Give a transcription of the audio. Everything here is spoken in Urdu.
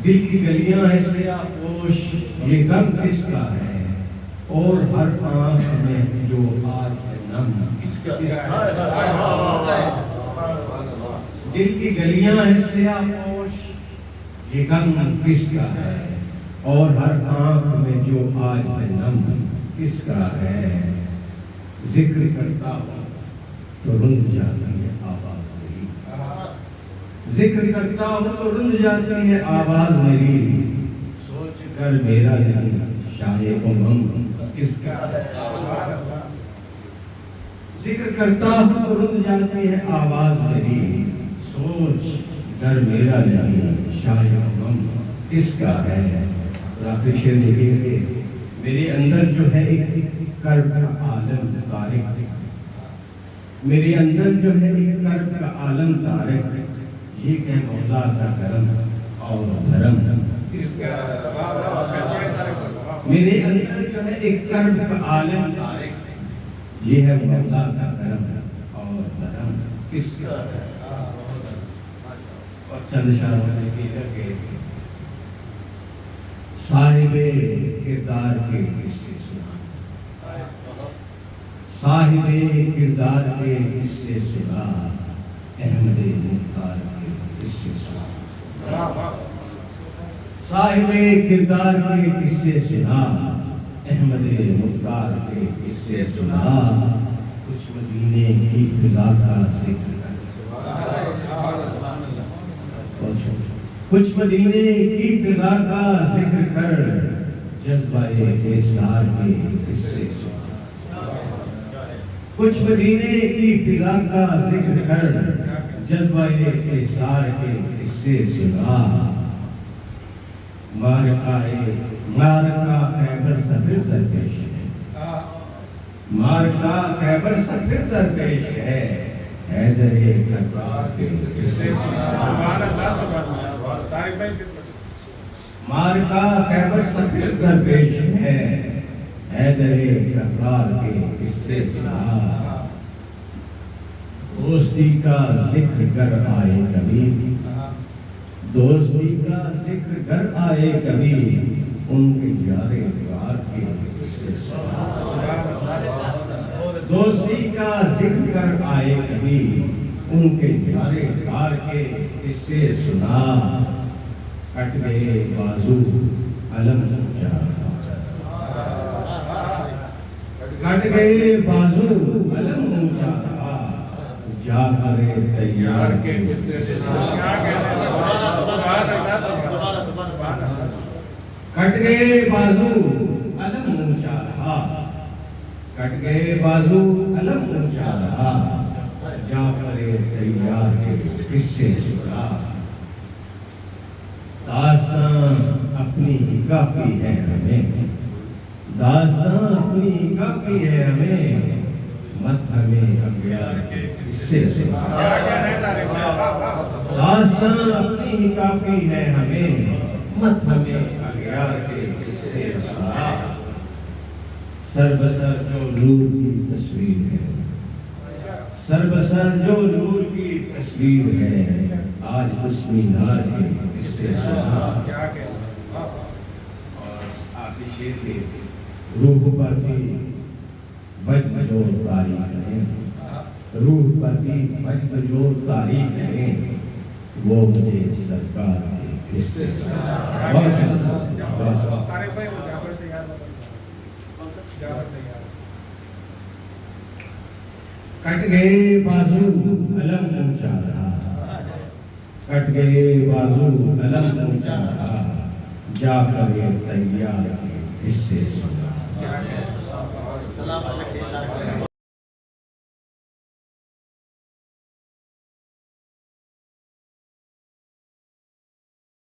دل کی گلیاں ہیں سیاہ پوش، یہ غم کس کا ہے؟ اور ہر آنکھ میں جو آج ہے نم کس کا ہے؟ دل کی گلیاں ہیں سیاہ پوش، یہ غم کس کا ہے؟ اور ہر آنکھ میں جو آج ہے نم کس کا ہے؟ ذکر کرتا ہوں تو رند جاتی ہے آواز میری، ذکر کرتا ہوں تو رند جاتی ہے آواز میری، سوچ کر میرا نہیں شاہ امم کس کا ہے؟ ذکر کرتا ہوں تو رند جاتی ہے آواز میری، سوچ کر میرا نہیں شاہ امم کس کا ہے؟ آخر شعر دیکھیے کہ میرے اندر جو ہے ایک کرب کا عالم تارک، میرے اندر جو ہے ایک کرب کا عالم تارک، یہ کہ مولا کا کرم اور دھرم کس کا ہے؟ میرے اندر جو ہے ایک کرب کا عالم تارک، یہ ہے مولا کا کرم اور دھرم کس کا ہے؟ اور چند شعر میں کہ صاحب کردار کے قصے سنا، صاحب کردار کے قصے سنا، احمد مختار کے قصے سنا، صاحب کردار کے قصے سنا، احمد مختار کے قصے سنا، کچھ مدینے کی فضا کا ذکر کچھ مدینے کی فضا کا ذکر کر، جذبہ احسار کے قصے سنا، کچھ مدینے کی فضا کا ذکر کر، جذبہ احسار کے قصے سنا، مارکہ خیبر سفر درپیش ہے، مارکہ خیبر سفر درپیش ہے، حیدر کرار کے قصے سنا، مارکہ خیبر سفر درپیش ہے، حیدر کرار کے قصے سنا، دوستی کا ذکر کر آئے کبھی، دوستی کا ذکر کر آئے کبھی، ان کے یار پیار کے قصے سنا، دوستی کا ذکر کر آئے کبھی، ان کے یار پیار کے قصے سنا، کٹ گئے بازو علم اونچا رہا، کٹ گئے بازو علم اونچا رہا، جا کرے تیار کے قصے سنا، کٹ گئے بازو علم اونچا رہا، کٹ گئے بازو علم اونچا رہا، جا کرے تیار کے قصے سنا، داستان اپنی ہی کافی ہے ہمیں، داستان اپنی ہی کافی ہے ہمیں، مت ہمیں اغیار کے قصے سنا، داستان اپنی ہی کافی ہے ہمیں، مت ہمیں اغیار کے قصے سنا، سر بسر جو نور کی تصویر ہے، سر بسر جو نور کی تصویر ہے، آج اس مینار کے قصے سنا، اور آخری شعر کے روح پر بھی وجد جو تاریخ ہے، روح پر بھی وجد جو تاریخ ہے، وہ مجھے سرکار کے قصے سنا، کٹ گئے بازو علم اونچا رہا، کٹ گئے بازو علم اونچا رہا، جا کر یہ تیار کے قصے سنا۔